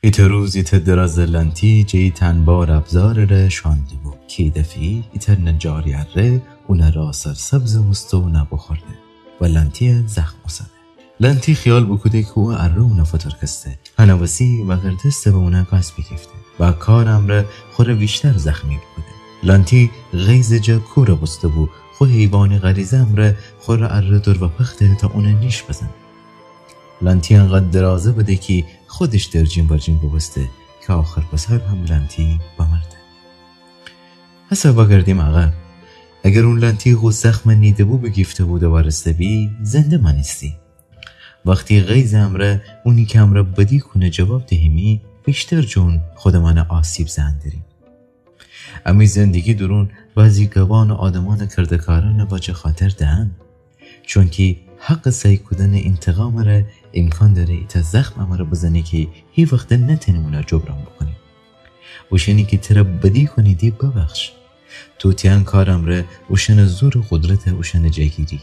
ایتا روز ایتا دراز لنتی جی تنبار ابزار ره شانده بود کی دفی ایتا نجاری ره اونه را سر سبز وستو نبخورده و لنتی زخم وسده. لنتی خیال بکوده که او اره اونه فتر کسته هنوسی و گردسته به اونه گاز بگیفته و کار امره خوره بیشتر زخمی بکوده. لنتی غیز جا کوره بسته بود خو حیوان غریزه امره خوره اره دور و پخته تا اونه نیش بزن. لنتی انقدر درازه بده که خودش در جیم برجیم ببسته که آخر پسر هم لنتی بمرده. حساب بگردیم عقب، اگر اون لنتی خود زخم نیده بود بگیفته بود و برسته بی زنده منستی. وقتی غیز امره اونی که امره بدی کنه جواب دهیمی بیشتر جون خود من آسیب زندریم. امی زندگی درون بعضی گوان آدمان کردکاران با چه خاطر دهن چون که حق سعی کردن انتقام را امکان داره ایتا زخم امره بزنه که هی وقت نتنمونه جبران بکنیم. وشنی که تره بدی کنیدی ببخش تو تیان کارم را وشن زور قدرت وشن جگیری